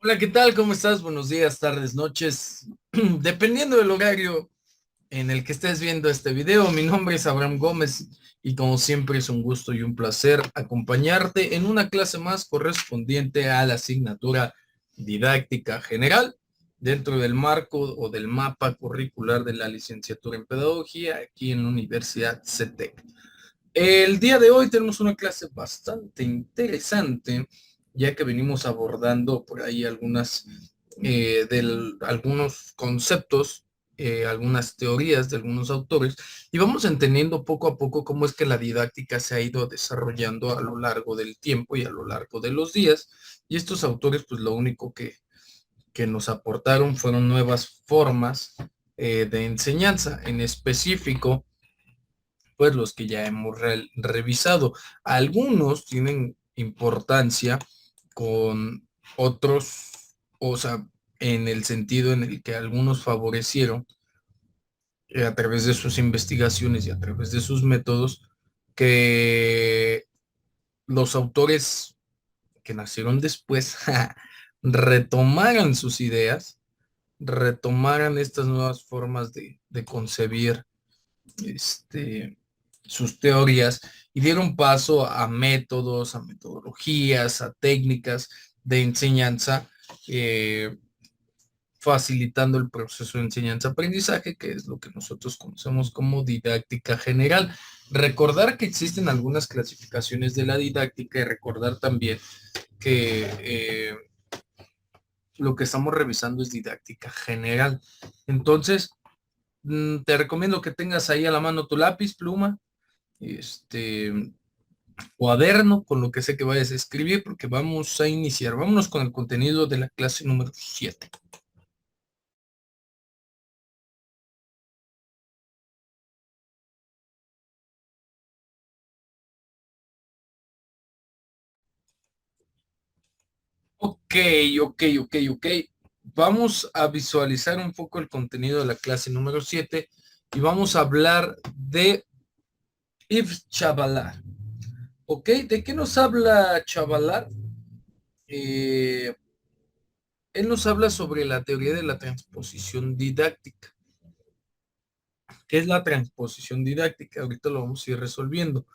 Hola, ¿qué tal? ¿Cómo estás? Buenos días, tardes, noches. Dependiendo del horario en el que estés viendo este video, mi nombre es Abraham Gómez y como siempre es un gusto y un placer acompañarte en una clase más correspondiente a la asignatura didáctica general dentro del marco o del mapa curricular de la licenciatura en pedagogía aquí en la Universidad CETEC. El día de hoy tenemos una clase bastante interesante, ya que venimos abordando por ahí algunos conceptos, algunas teorías de algunos autores, y vamos entendiendo poco a poco cómo es que la didáctica se ha ido desarrollando a lo largo del tiempo y a lo largo de los días. Y estos autores, pues lo único que nos aportaron fueron nuevas formas de enseñanza, en específico pues los que ya hemos revisado. Algunos tienen importancia con otros, o sea, en el sentido en el que algunos favorecieron a través de sus investigaciones y a través de sus métodos que los autores que nacieron después retomaran sus ideas, retomaran estas nuevas formas de concebir este, sus teorías y dieron paso a métodos, a metodologías, a técnicas de enseñanza, eh, facilitando el proceso de enseñanza-aprendizaje, que es lo que nosotros conocemos como didáctica general. Recordar que existen algunas clasificaciones de la didáctica y recordar también que lo que estamos revisando es didáctica general. Entonces, te recomiendo que tengas ahí a la mano tu lápiz, pluma, este cuaderno con lo que sé que vayas a escribir porque vamos a iniciar. Vámonos con el contenido de la clase número 7. Ok, ok. Vamos a visualizar un poco el contenido de la clase número 7 y vamos a hablar de Yves Chavalar. Ok, ¿de qué nos habla Chavalar? Eh, Él nos habla sobre la teoría de la transposición didáctica. ¿Qué es la transposición didáctica? Ahorita lo vamos a ir resolviendo.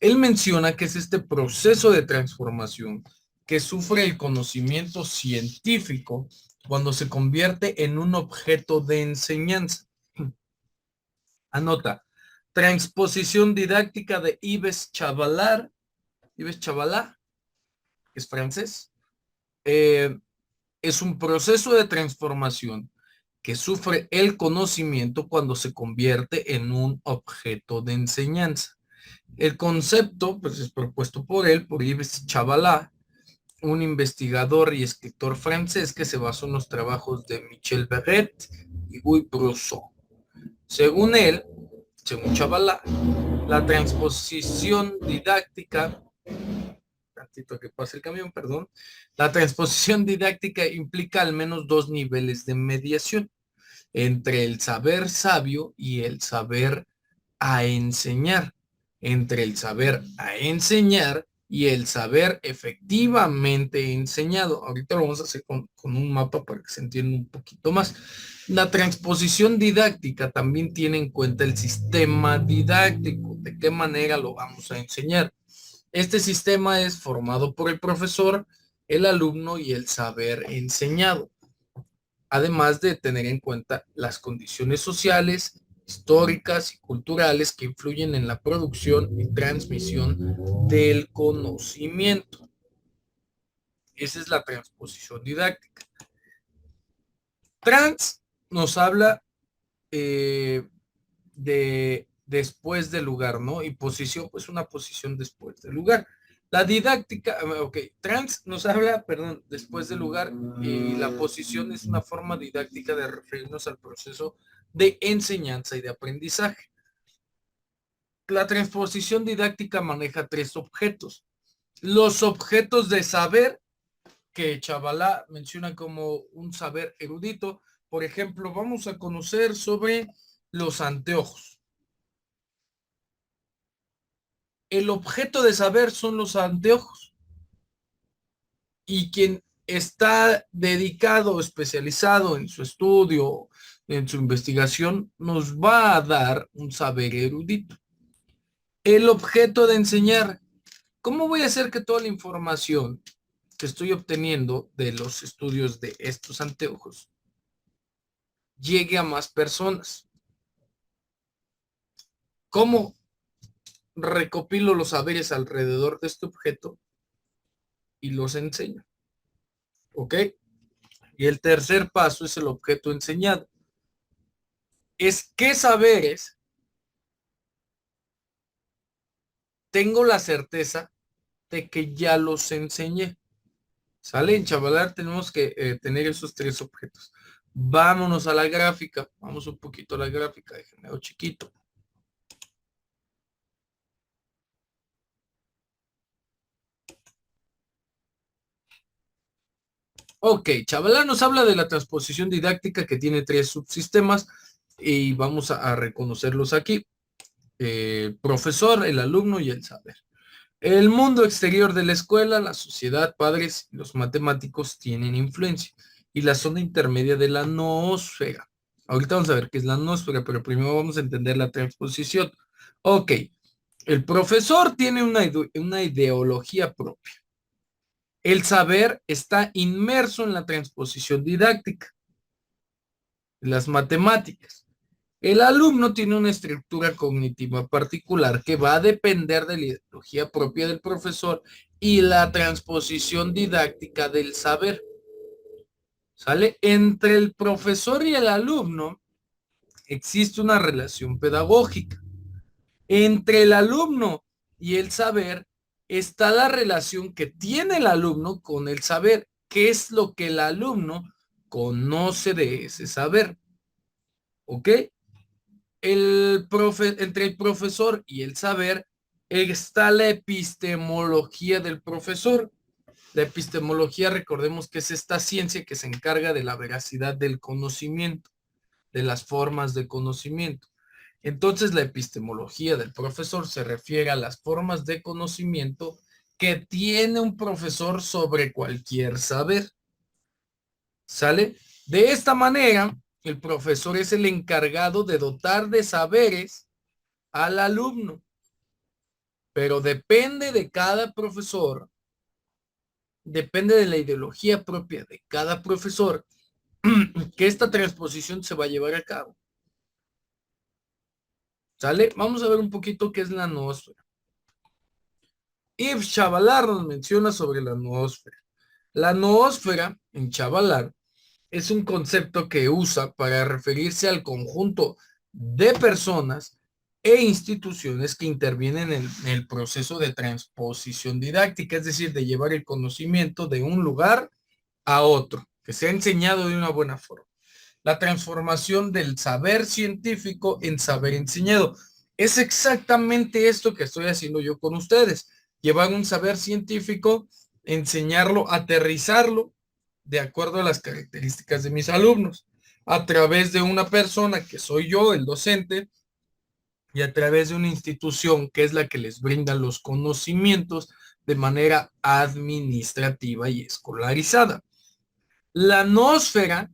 Él menciona que es este proceso de transformación que sufre el conocimiento científico cuando se convierte en un objeto de enseñanza. Anota, transposición didáctica de Yves Chavalard, que es francés, eh, es un proceso de transformación que sufre el conocimiento cuando se convierte en un objeto de enseñanza. El concepto pues, es propuesto por él, por Yves Chavalard, un investigador y escritor francés que se basó en los trabajos de Michel Barrett y Guy Brousseau. Según él, según Chavalard, la transposición didáctica, tantito que pase el camión, perdón, la transposición didáctica implica al menos dos niveles de mediación entre el saber sabio y el saber a enseñar, entre el saber a enseñar y el saber efectivamente enseñado. Ahorita lo vamos a hacer con un mapa para que se entienda un poquito más. La transposición didáctica también tiene en cuenta el sistema didáctico, de qué manera lo vamos a enseñar. Este sistema es formado por el profesor, el alumno y el saber enseñado, además de tener en cuenta las condiciones sociales, históricas y culturales que influyen en la producción y transmisión del conocimiento. Esa es la transposición didáctica. Trans nos habla de después del lugar, ¿no? Y posición, pues una posición después del lugar. La didáctica, ok, trans nos habla, perdón, después del lugar y la posición es una forma didáctica de referirnos al proceso de enseñanza y de aprendizaje. La transposición didáctica maneja tres objetos. Los objetos de saber, que Chavalá menciona como un saber erudito. Por ejemplo, vamos a conocer sobre los anteojos. El objeto de saber son los anteojos. Y quien está dedicado, especializado en su estudio, en su investigación, nos va a dar un saber erudito. El objeto de enseñar. ¿Cómo voy a hacer que toda la información que estoy obteniendo de los estudios de estos anteojos llegue a más personas? ¿Cómo recopilo los saberes alrededor de este objeto y los enseño? ¿Ok? Y el tercer paso es el objeto enseñado. Es qué saberes tengo la certeza de que ya los enseñé. ¿Sale? En Chavalar tenemos que tener esos tres objetos. Vámonos a la gráfica. Vamos un poquito a la gráfica. Déjenme ver chiquito. Ok, Chavalar nos habla de la transposición didáctica que tiene tres subsistemas y vamos a reconocerlos aquí. El profesor, el alumno y el saber. El mundo exterior de la escuela, la sociedad, padres y los matemáticos tienen influencia. Y la zona intermedia de la noósfera. Ahorita vamos a ver qué es la noósfera, pero primero vamos a entender la transposición. Ok, el profesor tiene una ideología propia. El saber está inmerso en la transposición didáctica, las matemáticas. El alumno tiene una estructura cognitiva particular que va a depender de la ideología propia del profesor y la transposición didáctica del saber. ¿Sale? Entre el profesor y el alumno existe una relación pedagógica. Entre el alumno y el saber está la relación que tiene el alumno con el saber. ¿Qué es lo que el alumno conoce de ese saber? ¿Ok? Entre el profesor y el saber está la epistemología del profesor. La epistemología, recordemos que es esta ciencia que se encarga de la veracidad del conocimiento, de las formas de conocimiento. Entonces, la epistemología del profesor se refiere a las formas de conocimiento que tiene un profesor sobre cualquier saber. ¿Sale? De esta manera, el profesor es el encargado de dotar de saberes al alumno, pero depende de cada profesor, depende de la ideología propia de cada profesor, que esta transposición se va a llevar a cabo. ¿Sale? Vamos a ver un poquito qué es la noósfera. Yves Chavalar nos menciona sobre la noósfera. La noósfera, en Chavalar, es un concepto que usa para referirse al conjunto de personas e instituciones que intervienen en el proceso de transposición didáctica, es decir, de llevar el conocimiento de un lugar a otro, que sea enseñado de una buena forma. La transformación del saber científico en saber enseñado. Es exactamente esto que estoy haciendo yo con ustedes. Llevar un saber científico, enseñarlo, aterrizarlo de acuerdo a las características de mis alumnos, a través de una persona que soy yo, el docente, y a través de una institución que es la que les brinda los conocimientos de manera administrativa y escolarizada. La noósfera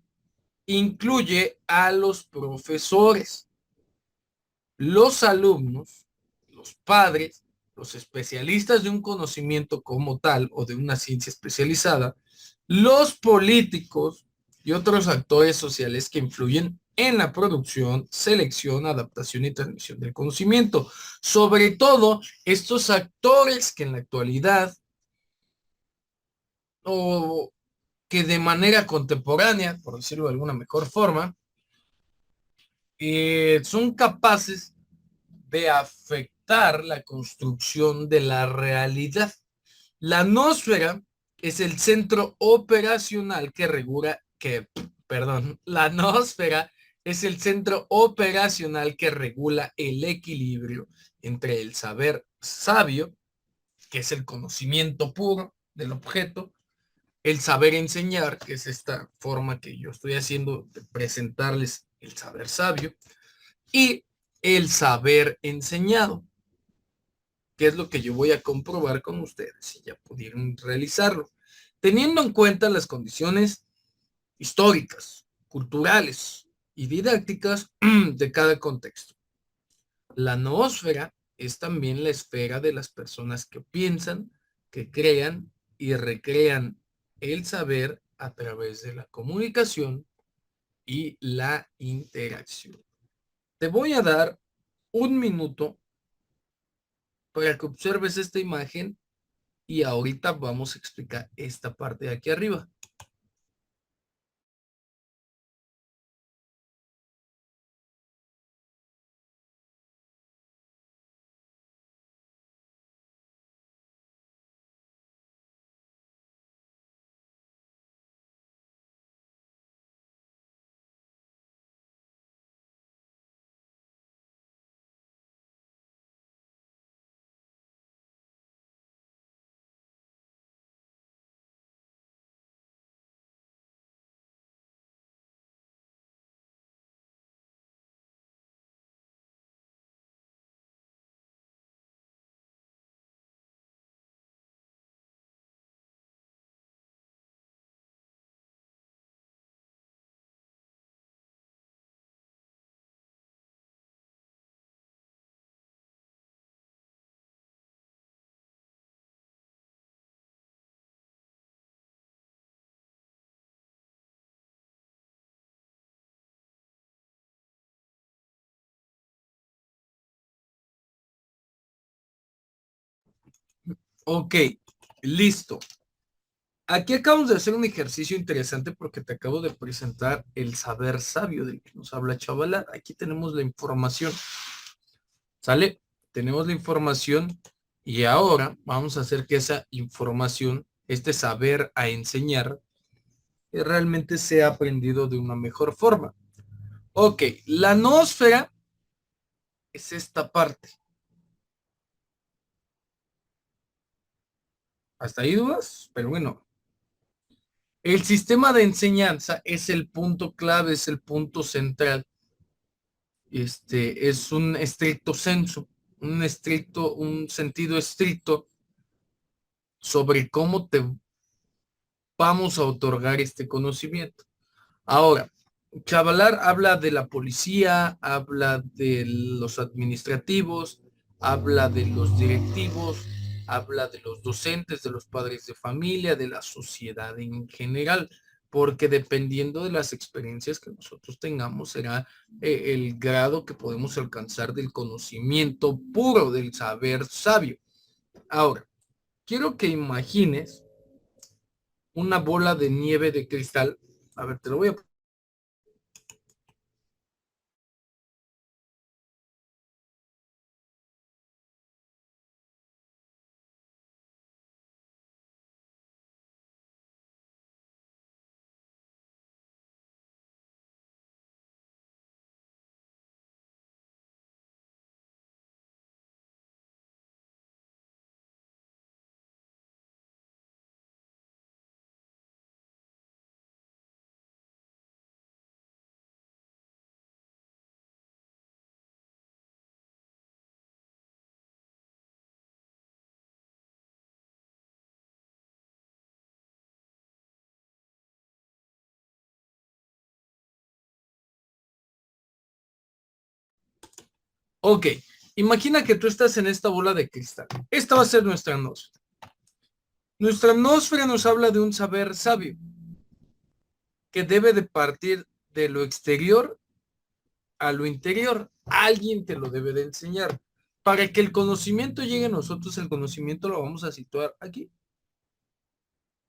incluye a los profesores, los alumnos, los padres, los especialistas de un conocimiento como tal o de una ciencia especializada, los políticos y otros actores sociales que influyen en la producción, selección, adaptación y transmisión del conocimiento. Sobre todo, estos actores que en la actualidad o que de manera contemporánea, por decirlo de alguna mejor forma, son capaces de afectar la construcción de la realidad. La noósfera es el centro operacional que la noósfera es el centro operacional que regula el equilibrio entre el saber sabio, que es el conocimiento puro del objeto, el saber enseñar, que es esta forma que yo estoy haciendo de presentarles el saber sabio, y el saber enseñado, que es lo que yo voy a comprobar con ustedes si ya pudieron realizarlo. teniendo en cuenta las condiciones históricas, culturales y didácticas de cada contexto. La noósfera es también la esfera de las personas que piensan, que crean y recrean el saber a través de la comunicación y la interacción. Te voy a dar un minuto para que observes esta imagen y ahorita vamos a explicar esta parte de aquí arriba. Ok, listo. Aquí acabamos de hacer un ejercicio interesante porque te acabo de presentar el saber sabio del que nos habla Chavala. Aquí tenemos la información. ¿Sale? Tenemos la información y ahora vamos a hacer que esa información, este saber a enseñar, realmente sea aprendido de una mejor forma. Ok, la noósfera es esta parte. ¿Hasta ahí dudas? Pero bueno, el sistema de enseñanza es el punto clave, es el punto central. Es un estricto senso, un sentido estricto sobre cómo te vamos a otorgar este conocimiento. Ahora, Chavalar habla de la policía, habla de los administrativos, habla de los directivos, habla de los docentes, de los padres de familia, de la sociedad en general, porque dependiendo de las experiencias que nosotros tengamos, será el grado que podemos alcanzar del conocimiento puro, del saber sabio. Ahora, quiero que imagines una bola de nieve de cristal. A ver, te lo voy a... Ok, imagina que tú estás en esta bola de cristal. Esta va a ser nuestra atmósfera. Nuestra atmósfera nos habla de un saber sabio que debe de partir de lo exterior a lo interior. Alguien te lo debe de enseñar. Para que el conocimiento llegue a nosotros, el conocimiento lo vamos a situar aquí,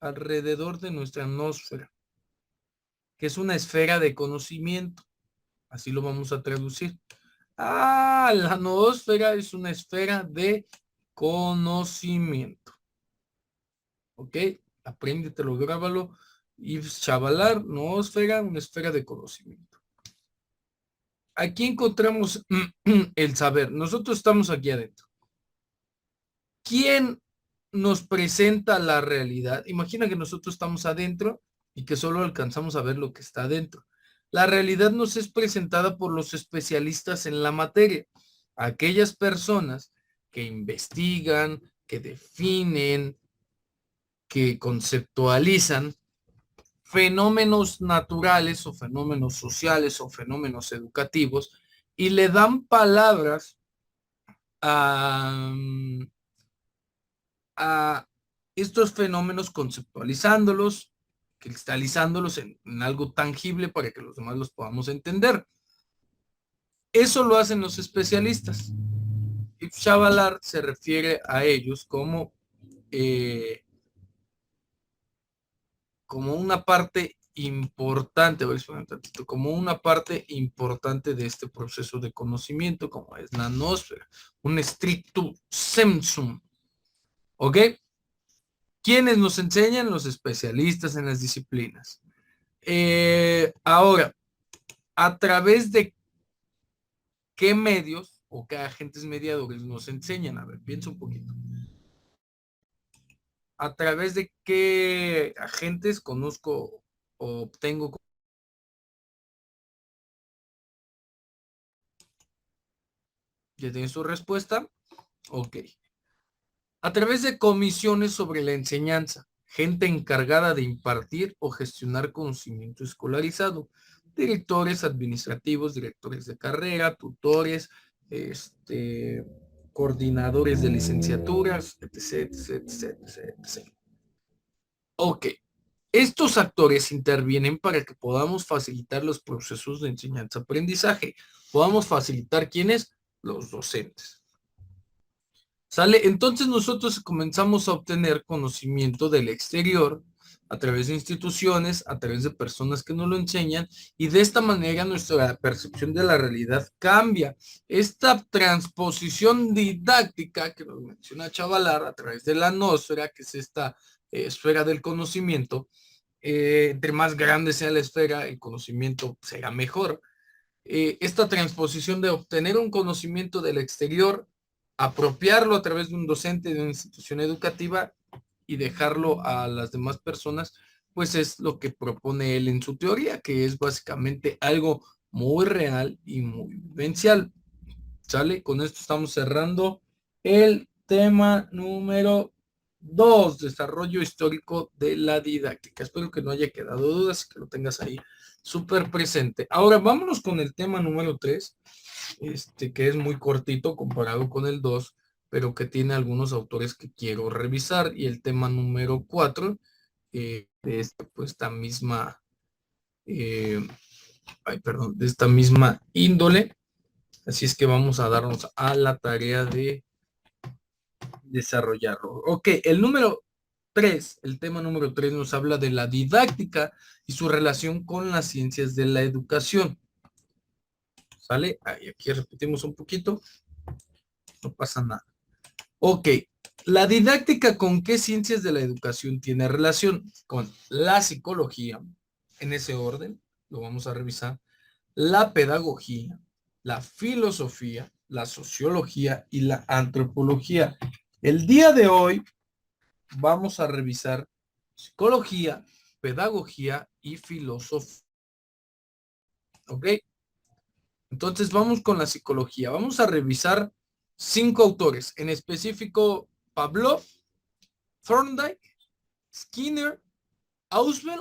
alrededor de nuestra atmósfera, que es una esfera de conocimiento. Así lo vamos a traducir. Ah, la noósfera es una esfera de conocimiento. ¿Ok? Apréndetelo, grábalo. Y chavalar, noósfera, una esfera de conocimiento. Aquí encontramos el saber. Nosotros estamos aquí adentro. ¿Quién nos presenta la realidad? Imagina que nosotros estamos adentro y que solo alcanzamos a ver lo que está adentro. La realidad nos es presentada por los especialistas en la materia, aquellas personas que investigan, que definen, que conceptualizan fenómenos naturales o fenómenos sociales o fenómenos educativos y le dan palabras a, a estos fenómenos conceptualizándolos, cristalizándolos en algo tangible para que los demás los podamos entender. Eso lo hacen los especialistas. Ibn Shabalar se refiere a ellos como una parte importante, como una parte importante de este proceso de conocimiento, como es la nosfera, un stricto sensum. ¿Ok? ¿Quiénes nos enseñan? Los especialistas en las disciplinas. Ahora, ¿a través de qué medios o qué agentes mediadores nos enseñan? A ver, piensa un poquito. ¿A través de qué agentes conozco o obtengo? ¿Ya tienen su respuesta? Ok. A través de comisiones sobre la enseñanza, gente encargada de impartir o gestionar conocimiento escolarizado, directores administrativos, directores de carrera, tutores, coordinadores de licenciaturas, etc, etc, etc, etc. Ok. Estos actores intervienen para que podamos facilitar los procesos de enseñanza-aprendizaje. Podamos facilitar quiénes, los docentes. ¿Sale? Entonces nosotros comenzamos a obtener conocimiento del exterior a través de instituciones, a través de personas que nos lo enseñan y de esta manera nuestra percepción de la realidad cambia. Esta transposición didáctica que nos menciona Chavalar a través de la nosfera, que es esta esfera del conocimiento, entre más grande sea la esfera, el conocimiento será mejor. Esta transposición de obtener un conocimiento del exterior, apropiarlo a través de un docente de una institución educativa y dejarlo a las demás personas, pues es lo que propone él en su teoría, que es básicamente algo muy real y muy vivencial. ¿Sale? Con esto estamos cerrando el tema número 2, desarrollo histórico de la didáctica. Espero que no haya quedado dudas, que lo tengas ahí súper presente. Ahora vámonos con el tema número 3, que es muy cortito comparado con el 2, pero que tiene algunos autores que quiero revisar. Y el tema número 4, pues, esta misma, de esta misma índole. Así es que vamos a darnos a la tarea de desarrollarlo. Ok, el tema número 3 nos habla de la didáctica y su relación con las ciencias de la educación. ¿Sale? Ahí, aquí repetimos un poquito. No pasa nada. Ok, la didáctica, ¿con qué ciencias de la educación tiene relación? Con la psicología, en ese orden, lo vamos a revisar, la pedagogía, la filosofía, la sociología y la antropología. El día de hoy vamos a revisar psicología, pedagogía y filosofía. ¿Ok? Entonces vamos con la psicología. Vamos a revisar 5 autores, en específico Pavlov, Thorndike, Skinner, Ausubel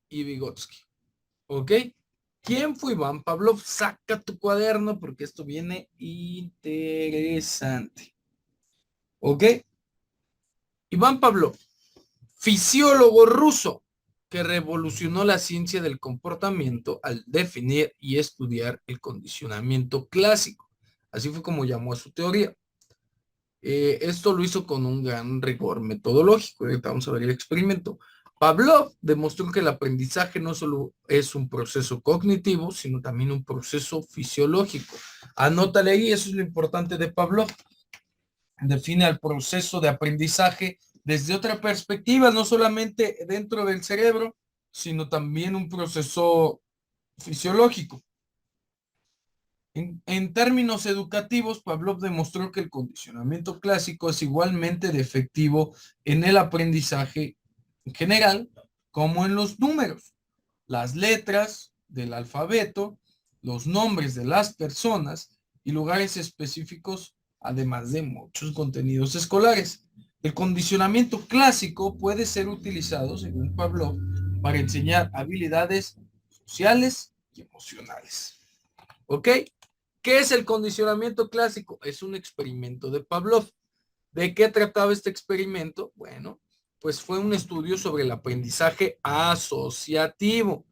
y Vygotsky. ¿Ok? ¿Quién fue Iván Pavlov? Saca tu cuaderno porque esto viene interesante. ¿Ok? Iván Pavlov, fisiólogo ruso que revolucionó la ciencia del comportamiento al definir y estudiar el condicionamiento clásico. Así fue como llamó a su teoría. Esto lo hizo con un gran rigor metodológico. Ahorita vamos a ver el experimento. Pavlov demostró que el aprendizaje no solo es un proceso cognitivo, sino también un proceso fisiológico. Anótale ahí, eso es lo importante de Pavlov. Define el proceso de aprendizaje desde otra perspectiva, no solamente dentro del cerebro, sino también un proceso fisiológico. En términos educativos, Pavlov demostró que el condicionamiento clásico es igualmente de efectivo en el aprendizaje en general como en los números, las letras del alfabeto, los nombres de las personas y lugares específicos, además de muchos contenidos escolares. El condicionamiento clásico puede ser utilizado, según Pavlov, para enseñar habilidades sociales y emocionales. ¿Ok? ¿Qué es el condicionamiento clásico? Es un experimento de Pavlov. ¿De qué trataba este experimento? Bueno, pues fue un estudio sobre el aprendizaje asociativo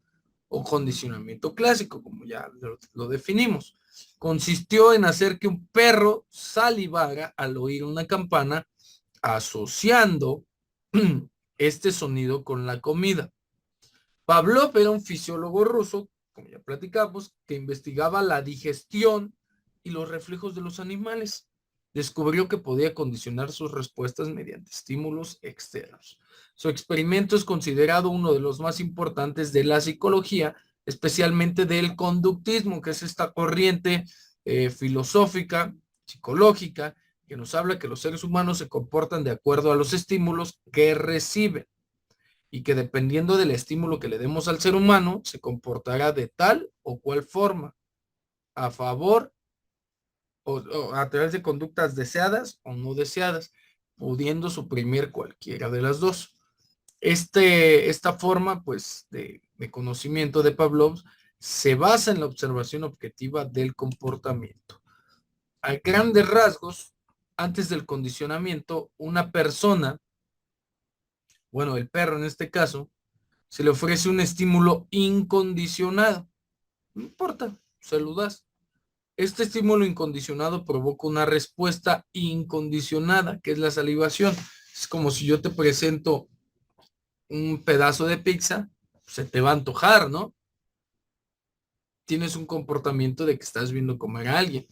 o condicionamiento clásico, como ya lo definimos. Consistió en hacer que un perro salivara al oír una campana, asociando este sonido con la comida. Pavlov era un fisiólogo ruso, como ya platicamos, que investigaba la digestión y los reflejos de los animales. Descubrió que podía condicionar sus respuestas mediante estímulos externos. Su experimento es considerado uno de los más importantes de la psicología, especialmente del conductismo, que es esta corriente filosófica, psicológica, que nos habla que los seres humanos se comportan de acuerdo a los estímulos que reciben y que dependiendo del estímulo que le demos al ser humano, se comportará de tal o cual forma, a favor o a través de conductas deseadas o no deseadas, pudiendo suprimir cualquiera de las dos. Esta forma, pues, de conocimiento de Pavlov se basa en la observación objetiva del comportamiento. A grandes rasgos, antes del condicionamiento, una persona, bueno, el perro en este caso, se le ofrece un estímulo incondicionado. No importa, se lo das. Este estímulo incondicionado provoca una respuesta incondicionada, que es la salivación. Es como si yo te presento un pedazo de pizza, se te va a antojar, ¿no? Tienes un comportamiento de que estás viendo comer a alguien.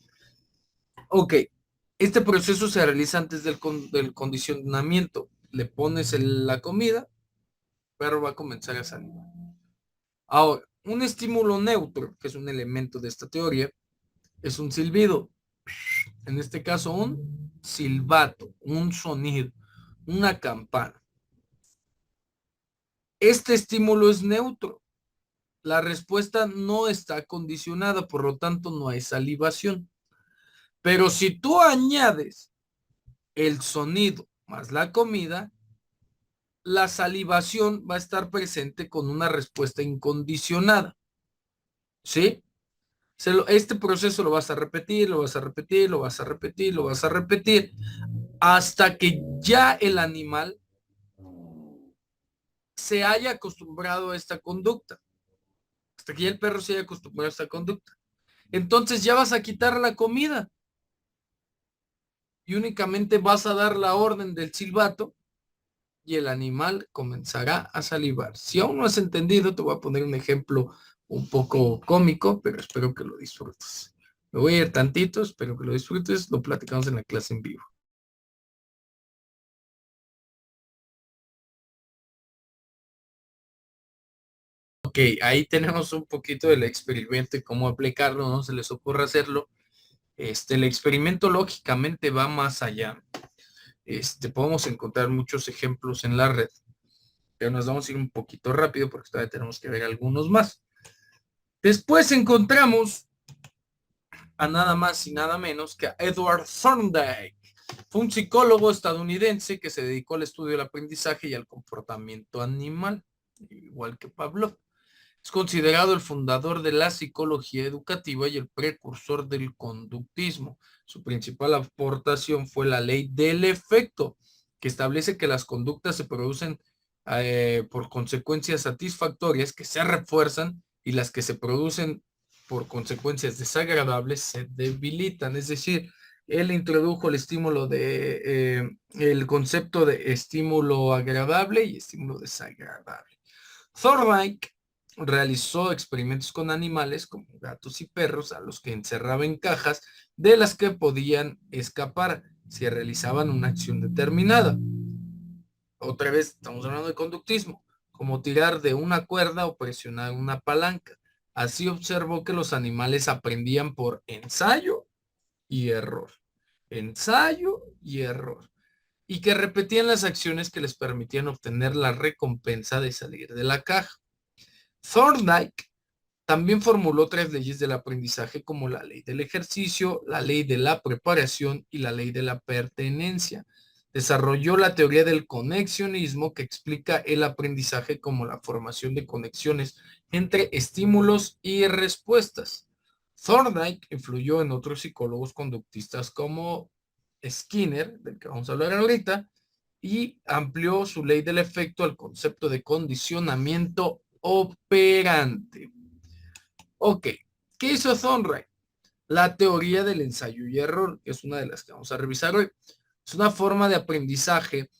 Ok, este proceso se realiza antes del condicionamiento. Le pones la comida, pero va a comenzar a salivar. Ahora, un estímulo neutro, que es un elemento de esta teoría, es un silbido. En este caso, un silbato, un sonido, una campana. Este estímulo es neutro. La respuesta no está condicionada, por lo tanto, no hay salivación. Pero si tú añades el sonido más la comida, la salivación va a estar presente con una respuesta incondicionada. ¿Sí? Este proceso lo vas a repetir, lo vas a repetir, lo vas a repetir, lo vas a repetir, hasta que ya el animal se haya acostumbrado a esta conducta, hasta que ya el perro se haya acostumbrado a esta conducta. Entonces ya vas a quitar la comida y únicamente vas a dar la orden del silbato y el animal comenzará a salivar. Si aún no has entendido, te voy a poner un ejemplo un poco cómico, pero espero que lo disfrutes. Me voy a ir tantito, espero que lo disfrutes, lo platicamos en la clase en vivo. Ok, ahí tenemos un poquito del experimento y cómo aplicarlo, no se les ocurre hacerlo. El experimento lógicamente va más allá. Podemos encontrar muchos ejemplos en la red, pero nos vamos a ir un poquito rápido porque todavía tenemos que ver algunos más. Después encontramos a nada más y nada menos que a Edward Thorndike. Fue un psicólogo estadounidense que se dedicó al estudio del aprendizaje y al comportamiento animal, igual que Pavlov. Es considerado el fundador de la psicología educativa y el precursor del conductismo. Su principal aportación fue la ley del efecto, que establece que las conductas se producen por consecuencias satisfactorias que se refuerzan y las que se producen por consecuencias desagradables se debilitan. Es decir, él introdujo el estímulo el concepto de estímulo agradable y estímulo desagradable. Thorndike realizó experimentos con animales como gatos y perros a los que encerraba en cajas de las que podían escapar si realizaban una acción determinada. Otra vez estamos hablando de conductismo, como tirar de una cuerda o presionar una palanca. Así observó que los animales aprendían por ensayo y error. Ensayo y error. Y que repetían las acciones que les permitían obtener la recompensa de salir de la caja. Thorndike también formuló tres leyes del aprendizaje como la ley del ejercicio, la ley de la preparación y la ley de la pertenencia. Desarrolló la teoría del conexionismo, que explica el aprendizaje como la formación de conexiones entre estímulos y respuestas. Thorndike influyó en otros psicólogos conductistas como Skinner, del que vamos a hablar ahorita, y amplió su ley del efecto al concepto de condicionamiento operante. Ok, ¿qué hizo Thorndike? La teoría del ensayo y error, que es una de las que vamos a revisar hoy. Es una forma de aprendizaje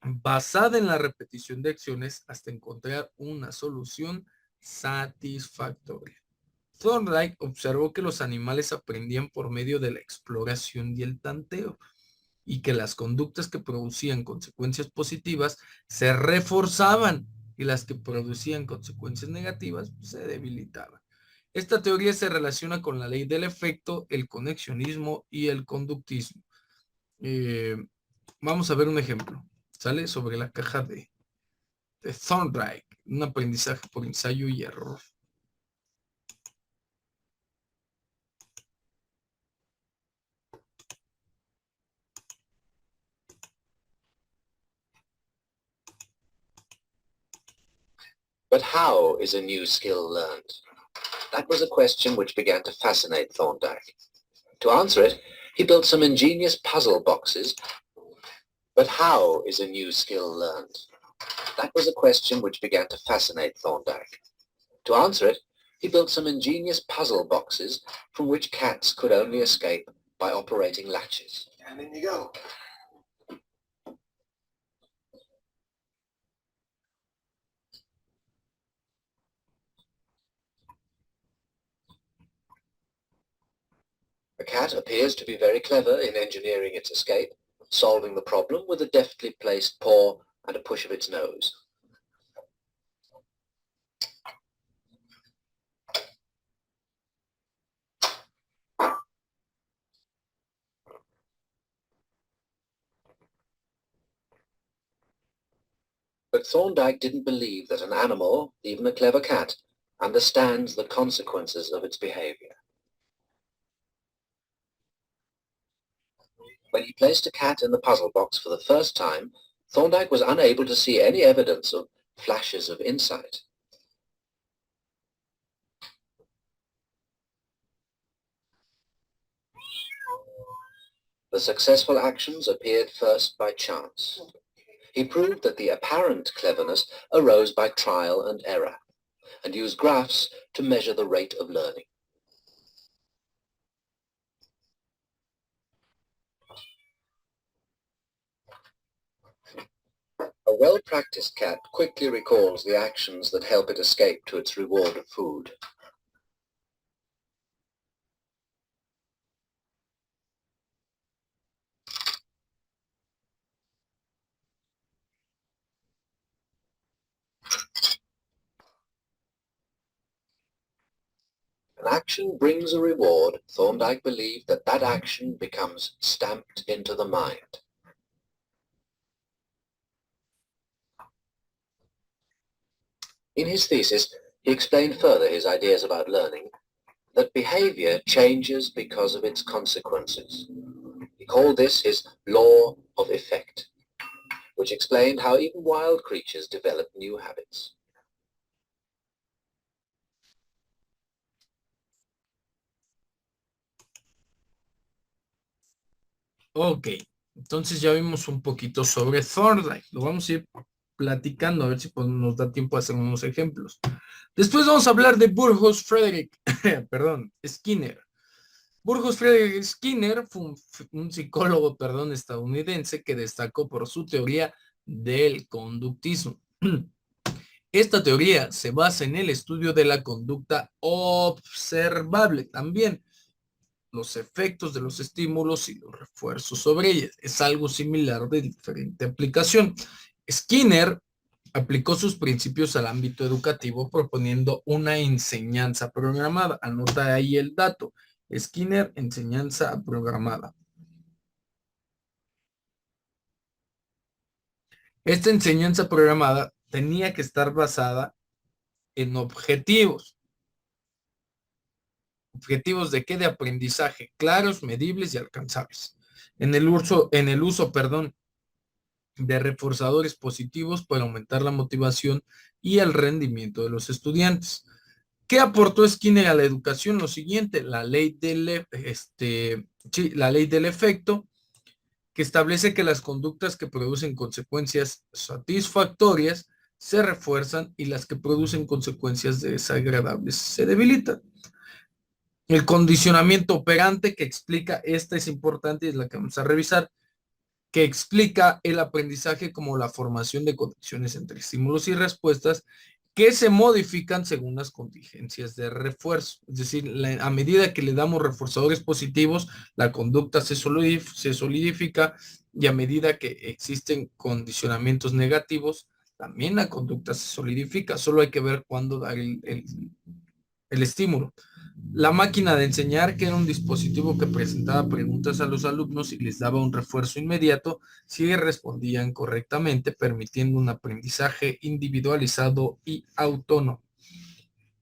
basada en la repetición de acciones hasta encontrar una solución satisfactoria. Thorndike observó que los animales aprendían por medio de la exploración y el tanteo, y que las conductas que producían consecuencias positivas se reforzaban y las que producían consecuencias negativas pues, se debilitaban. Esta teoría se relaciona con la ley del efecto, el conexionismo y el conductismo. Eh, Vamos a ver un ejemplo. Sale sobre la caja de Thorndike, un aprendizaje por ensayo y error. But how is a new skill learned? That was a question which began to fascinate Thorndike. To answer it, he built some ingenious puzzle boxes. But how is a new skill learned? That was a question which began to fascinate Thorndike. To answer it, he built some ingenious puzzle boxes from which cats could only escape by operating latches. And in you go. The cat appears to be very clever in engineering its escape, solving the problem with a deftly placed paw and a push of its nose. But Thorndike didn't believe that an animal, even a clever cat, understands the consequences of its behavior. When he placed a cat in the puzzle box for the first time, Thorndike was unable to see any evidence of flashes of insight. The successful actions appeared first by chance. He proved that the apparent cleverness arose by trial and error, and used graphs to measure the rate of learning. A well-practiced cat quickly recalls the actions that help it escape to its reward of food. An action brings a reward. Thorndike believed that that action becomes stamped into the mind. In his thesis, he explained further his ideas about learning, that behavior changes because of its consequences. He called this his law of effect, which explained how even wild creatures develop new habits. Ok, entonces ya vimos un poquito sobre Thorndike. Lo vamos a ir platicando a ver si pues, nos da tiempo a hacer unos ejemplos. Después vamos a hablar de Burgos Frederick, perdón, Skinner. Burgos Frederick Skinner fue un psicólogo, perdón, estadounidense que destacó por su teoría del conductismo. Esta teoría se basa en el estudio de la conducta observable, también los efectos de los estímulos y los refuerzos sobre ellas. Es algo similar de diferente aplicación. Skinner aplicó sus principios al ámbito educativo proponiendo una enseñanza programada. Anota ahí el dato. Skinner, enseñanza programada. Esta enseñanza programada tenía que estar basada en objetivos. ¿Objetivos de qué? De aprendizaje, claros, medibles y alcanzables. En el uso, perdón, de reforzadores positivos para aumentar la motivación y el rendimiento de los estudiantes. ¿Qué aportó Skinner a la educación? Lo siguiente, la ley del efecto, que establece que las conductas que producen consecuencias satisfactorias se refuerzan y las que producen consecuencias desagradables se debilitan. El condicionamiento operante que explica, esta es importante y es la que vamos a revisar, que explica el aprendizaje como la formación de conexiones entre estímulos y respuestas que se modifican según las contingencias de refuerzo. Es decir, a medida que le damos reforzadores positivos, la conducta se solidifica, y a medida que existen condicionamientos negativos, también la conducta se solidifica. Solo hay que ver cuándo dar el estímulo. La máquina de enseñar, que era un dispositivo que presentaba preguntas a los alumnos y les daba un refuerzo inmediato si respondían correctamente, permitiendo un aprendizaje individualizado y autónomo.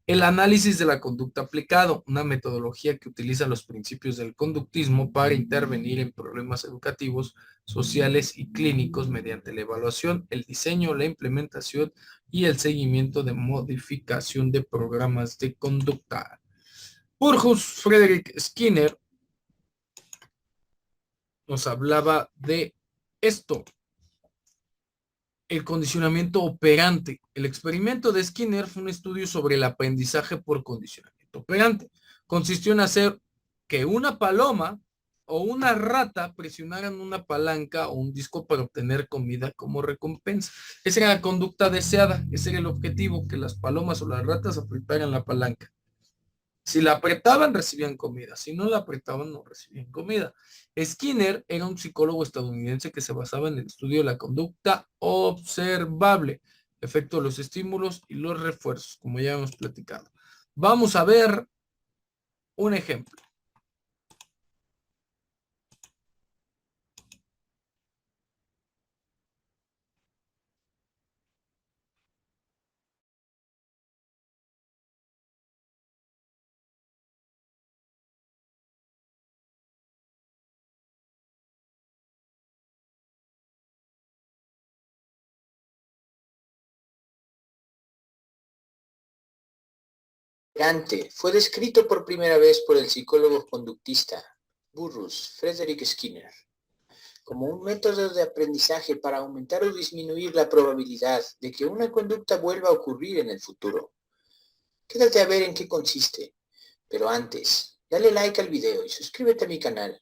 El análisis de la conducta aplicado, una metodología que utiliza los principios del conductismo para intervenir en problemas educativos, sociales y clínicos mediante la evaluación, el diseño, la implementación y el seguimiento de modificación de programas de conducta. Burrhus Frederick Skinner nos hablaba de esto: el condicionamiento operante. El experimento de Skinner fue un estudio sobre el aprendizaje por condicionamiento operante. Consistió en hacer que una paloma o una rata presionaran una palanca o un disco para obtener comida como recompensa. Esa era la conducta deseada, ese era el objetivo, que las palomas o las ratas apretaran la palanca. Si la apretaban, recibían comida. Si no la apretaban, no recibían comida. Skinner era un psicólogo estadounidense que se basaba en el estudio de la conducta observable, efecto de los estímulos y los refuerzos, como ya hemos platicado. Vamos a ver un ejemplo. Operante fue descrito por primera vez por el psicólogo conductista Burrhus Frederick Skinner como un método de aprendizaje para aumentar o disminuir la probabilidad de que una conducta vuelva a ocurrir en el futuro. Quédate a ver en qué consiste, pero antes, dale like al video y suscríbete a mi canal.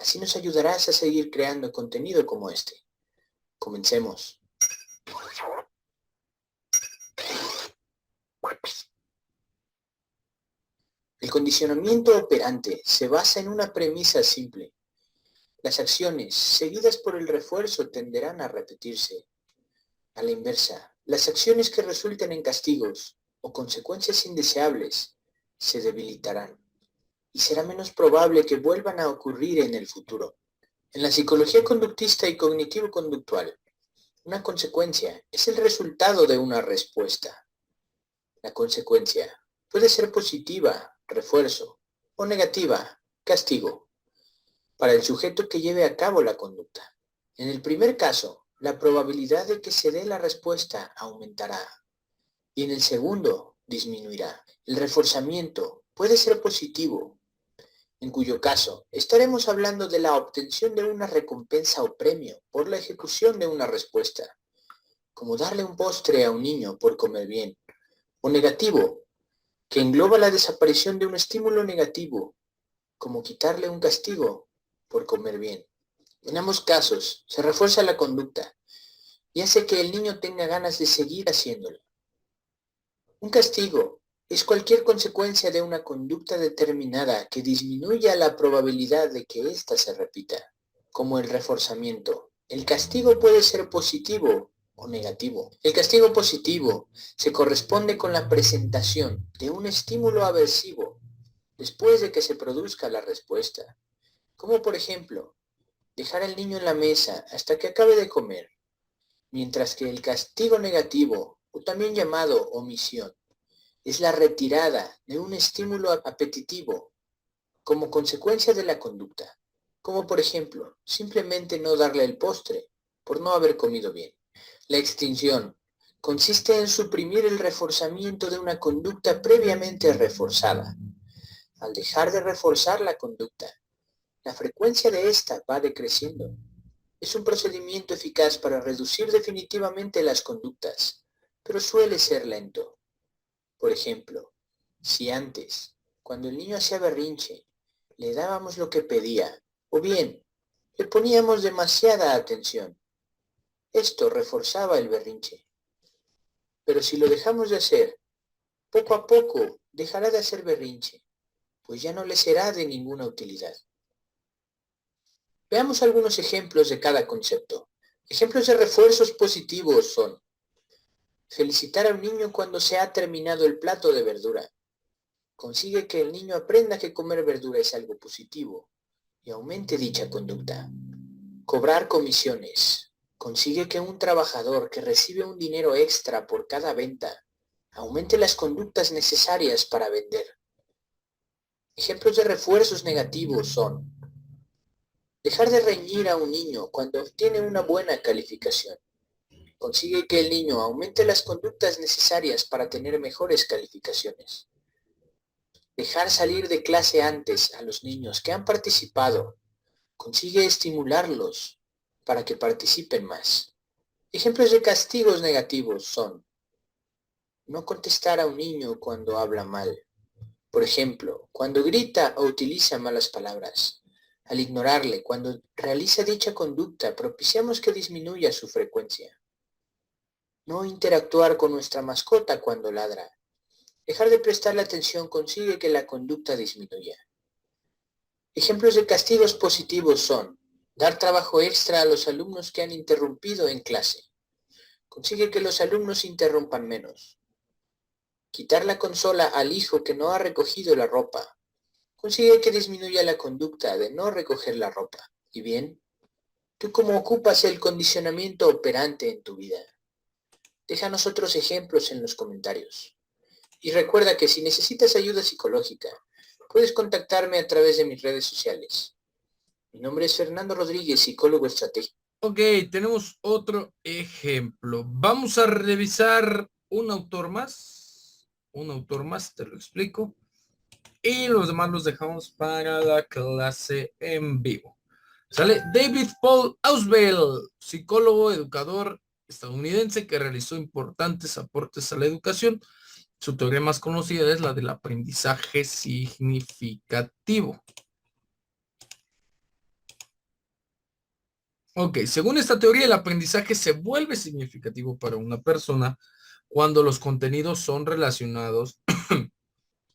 Así nos ayudarás a seguir creando contenido como este. Comencemos. El condicionamiento operante se basa en una premisa simple. Las acciones seguidas por el refuerzo tenderán a repetirse. A la inversa, las acciones que resulten en castigos o consecuencias indeseables se debilitarán y será menos probable que vuelvan a ocurrir en el futuro. En la psicología conductista y cognitivo-conductual, una consecuencia es el resultado de una respuesta. La consecuencia puede ser positiva, refuerzo, o negativa, castigo, para el sujeto que lleve a cabo la conducta. En el primer caso, la probabilidad de que se dé la respuesta aumentará y en el segundo disminuirá. El reforzamiento puede ser positivo, en cuyo caso estaremos hablando de la obtención de una recompensa o premio por la ejecución de una respuesta, como darle un postre a un niño por comer bien, o negativo, que engloba la desaparición de un estímulo negativo, como quitarle un castigo por comer bien. En ambos casos, se refuerza la conducta y hace que el niño tenga ganas de seguir haciéndolo. Un castigo es cualquier consecuencia de una conducta determinada que disminuya la probabilidad de que ésta se repita, como el reforzamiento. El castigo puede ser positivo o negativo. El castigo positivo se corresponde con la presentación de un estímulo aversivo después de que se produzca la respuesta, como por ejemplo, dejar al niño en la mesa hasta que acabe de comer, mientras que el castigo negativo, o también llamado omisión, es la retirada de un estímulo apetitivo como consecuencia de la conducta, como por ejemplo, simplemente no darle el postre por no haber comido bien. La extinción consiste en suprimir el reforzamiento de una conducta previamente reforzada. Al dejar de reforzar la conducta, la frecuencia de ésta va decreciendo. Es un procedimiento eficaz para reducir definitivamente las conductas, pero suele ser lento. Por ejemplo, si antes, cuando el niño hacía berrinche, le dábamos lo que pedía, o bien, le poníamos demasiada atención, esto reforzaba el berrinche. Pero si lo dejamos de hacer, poco a poco dejará de hacer berrinche, pues ya no le será de ninguna utilidad. Veamos algunos ejemplos de cada concepto. Ejemplos de refuerzos positivos son: felicitar a un niño cuando se ha terminado el plato de verdura. Consigue que el niño aprenda que comer verdura es algo positivo y aumente dicha conducta. Cobrar comisiones. Consigue que un trabajador que recibe un dinero extra por cada venta aumente las conductas necesarias para vender. Ejemplos de refuerzos negativos son: dejar de reñir a un niño cuando obtiene una buena calificación. Consigue que el niño aumente las conductas necesarias para tener mejores calificaciones. Dejar salir de clase antes a los niños que han participado. Consigue estimularlos para que participen más. Ejemplos de castigos negativos son: no contestar a un niño cuando habla mal. Por ejemplo, cuando grita o utiliza malas palabras. Al ignorarle cuando realiza dicha conducta, propiciamos que disminuya su frecuencia. No interactuar con nuestra mascota cuando ladra. Dejar de prestarle atención consigue que la conducta disminuya. Ejemplos de castigos positivos son: dar trabajo extra a los alumnos que han interrumpido en clase. Consigue que los alumnos interrumpan menos. Quitar la consola al hijo que no ha recogido la ropa. Consigue que disminuya la conducta de no recoger la ropa. ¿Y bien? ¿Tú cómo ocupas el condicionamiento operante en tu vida? Déjanos otros ejemplos en los comentarios. Y recuerda que si necesitas ayuda psicológica, puedes contactarme a través de mis redes sociales. Mi nombre es Fernando Rodríguez, psicólogo estratégico. Ok, tenemos otro ejemplo. Vamos a revisar un autor más. Un autor más, te lo explico. Y los demás los dejamos para la clase en vivo. Sale David Paul Ausubel, psicólogo, educador estadounidense que realizó importantes aportes a la educación. Su teoría más conocida es la del aprendizaje significativo. Ok, según esta teoría, el aprendizaje se vuelve significativo para una persona cuando los contenidos son relacionados,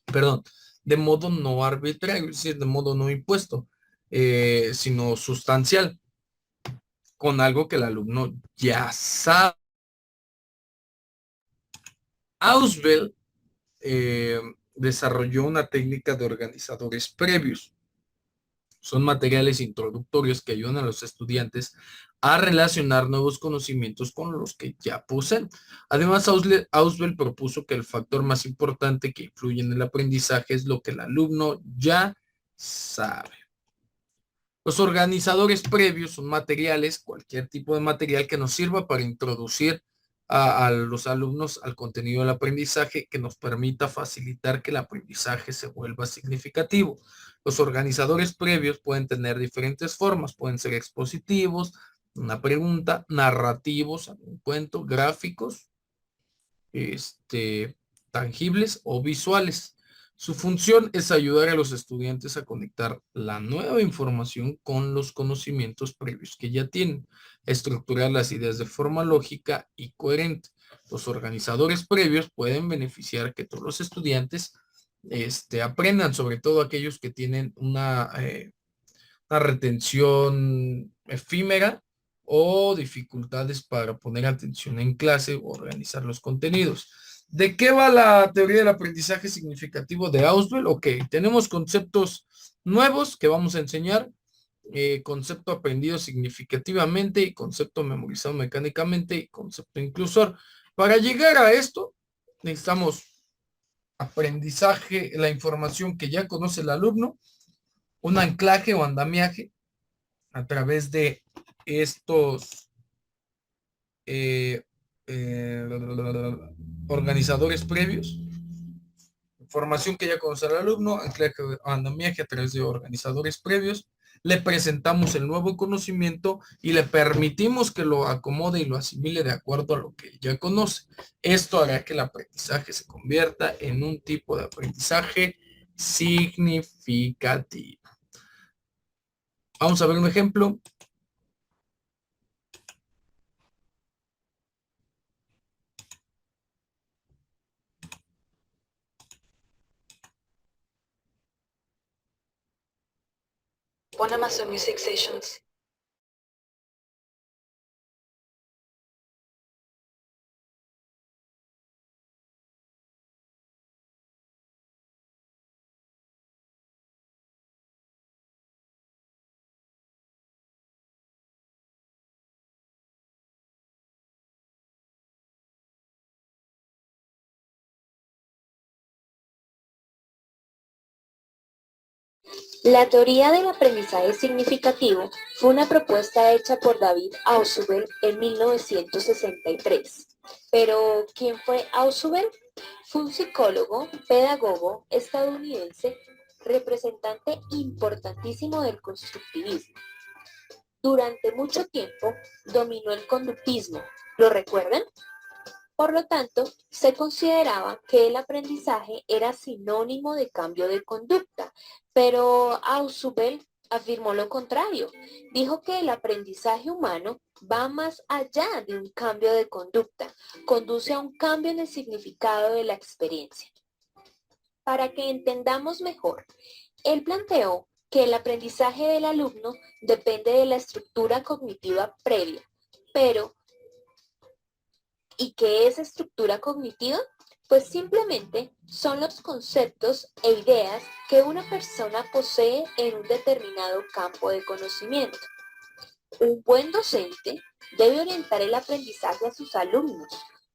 perdón, de modo no arbitrario, es decir, de modo no impuesto, sino sustancial, con algo que el alumno ya sabe. Ausubel desarrolló una técnica de organizadores previos. Son materiales introductorios que ayudan a los estudiantes a relacionar nuevos conocimientos con los que ya poseen. Además, Ausubel propuso que el factor más importante que influye en el aprendizaje es lo que el alumno ya sabe. Los organizadores previos son materiales, cualquier tipo de material que nos sirva para introducir a los alumnos al contenido del aprendizaje que nos permita facilitar que el aprendizaje se vuelva significativo. Los organizadores previos pueden tener diferentes formas, pueden ser expositivos, una pregunta, narrativos, un cuento, gráficos, tangibles o visuales. Su función es ayudar a los estudiantes a conectar la nueva información con los conocimientos previos que ya tienen, estructurar las ideas de forma lógica y coherente. Los organizadores previos pueden beneficiar que todos los estudiantes aprendan, sobre todo aquellos que tienen una retención efímera o dificultades para poner atención en clase o organizar los contenidos. ¿De qué va la teoría del aprendizaje significativo de Ausubel? Ok, tenemos conceptos nuevos que vamos a enseñar. Concepto aprendido significativamente y concepto memorizado mecánicamente y concepto inclusor. Para llegar a esto, necesitamos aprendizaje, la información que ya conoce el alumno, un anclaje o andamiaje a través de estos eh, eh, organizadores previos, información que ya conoce el alumno, anclaje andamiaje a través de organizadores previos, le presentamos el nuevo conocimiento y le permitimos que lo acomode y lo asimile de acuerdo a lo que ya conoce. Esto hará que el aprendizaje se convierta en un tipo de aprendizaje significativo. Vamos a ver un ejemplo. Pon Amazon Music Sessions. La teoría del aprendizaje significativo fue una propuesta hecha por David Ausubel en 1963. Pero, ¿quién fue Ausubel? Fue un psicólogo, pedagogo estadounidense, representante importantísimo del constructivismo. Durante mucho tiempo dominó el conductismo. ¿Lo recuerdan? Por lo tanto, se consideraba que el aprendizaje era sinónimo de cambio de conducta, pero Ausubel afirmó lo contrario. Dijo que el aprendizaje humano va más allá de un cambio de conducta, conduce a un cambio en el significado de la experiencia. Para que entendamos mejor, él planteó que el aprendizaje del alumno depende de la estructura cognitiva previa, pero ¿y qué es estructura cognitiva? Pues simplemente son los conceptos e ideas que una persona posee en un determinado campo de conocimiento. Un buen docente debe orientar el aprendizaje a sus alumnos,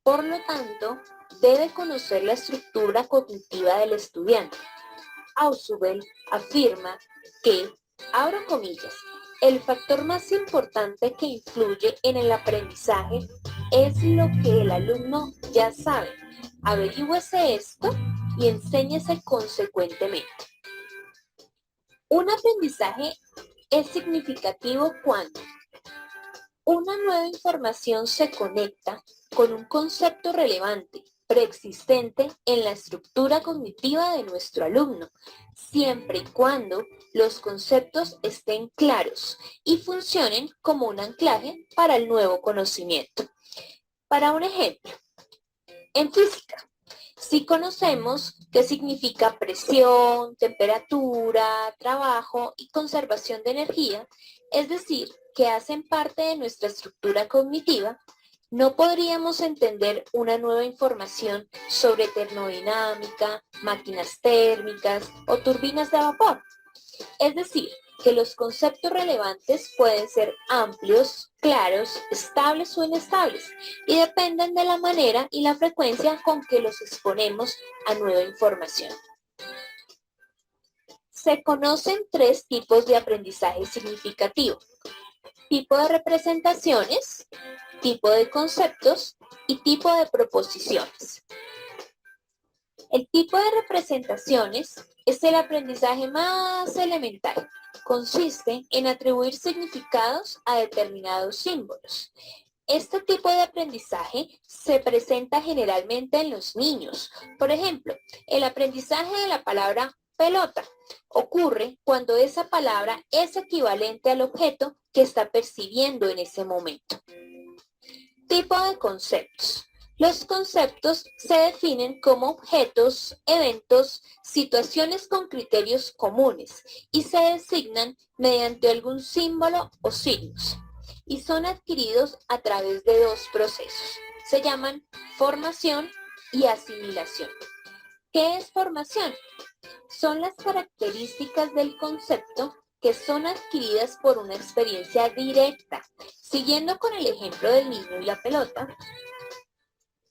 por lo tanto, debe conocer la estructura cognitiva del estudiante. Ausubel afirma que, abro comillas, el factor más importante que influye en el aprendizaje es lo que el alumno ya sabe. Averígüese esto y enséñese consecuentemente. Un aprendizaje es significativo cuando una nueva información se conecta con un concepto relevante, preexistente en la estructura cognitiva de nuestro alumno, siempre y cuando los conceptos estén claros y funcionen como un anclaje para el nuevo conocimiento. Para un ejemplo, en física, si conocemos qué significa presión, temperatura, trabajo y conservación de energía, es decir, que hacen parte de nuestra estructura cognitiva, no podríamos entender una nueva información sobre termodinámica, máquinas térmicas o turbinas de vapor. Es decir, que los conceptos relevantes pueden ser amplios, claros, estables o inestables y dependen de la manera y la frecuencia con que los exponemos a nueva información. Se conocen tres tipos de aprendizaje significativo: tipo de representaciones, tipo de conceptos y tipo de proposiciones. El tipo de representaciones es el aprendizaje más elemental. Consiste en atribuir significados a determinados símbolos. Este tipo de aprendizaje se presenta generalmente en los niños. Por ejemplo, el aprendizaje de la palabra pelota ocurre cuando esa palabra es equivalente al objeto que está percibiendo en ese momento. Tipo de conceptos. Los conceptos se definen como objetos, eventos, situaciones con criterios comunes y se designan mediante algún símbolo o signos y son adquiridos a través de dos procesos. Se llaman formación y asimilación. ¿Qué es formación? Son las características del concepto que son adquiridas por una experiencia directa. Siguiendo con el ejemplo del niño y la pelota,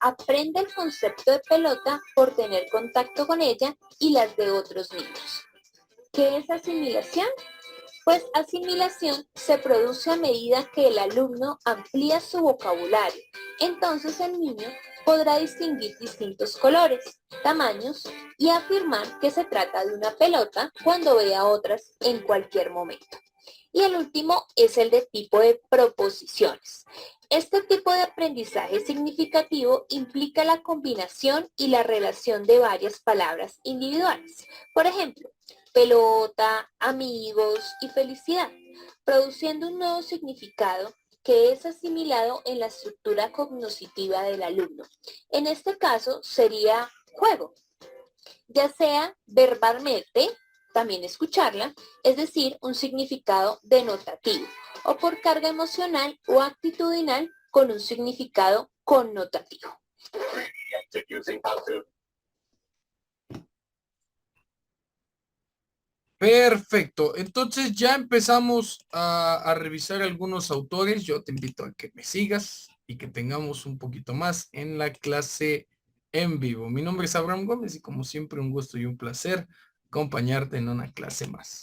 aprende el concepto de pelota por tener contacto con ella y las de otros niños. ¿Qué es asimilación? Pues asimilación se produce a medida que el alumno amplía su vocabulario. Entonces el niño podrá distinguir distintos colores, tamaños y afirmar que se trata de una pelota cuando vea otras en cualquier momento. Y el último es el de tipo de proposiciones. Este tipo de aprendizaje significativo implica la combinación y la relación de varias palabras individuales. Por ejemplo, pelota, amigos y felicidad, produciendo un nuevo significado que es asimilado en la estructura cognitiva del alumno. En este caso sería juego, ya sea verbalmente, también escucharla, es decir, un significado denotativo, o por carga emocional o actitudinal con un significado connotativo. Perfecto. Entonces ya empezamos a revisar algunos autores. Yo te invito a que me sigas y que tengamos un poquito más en la clase en vivo. Mi nombre es Abraham Gómez y como siempre un gusto y un placer acompañarte en una clase más.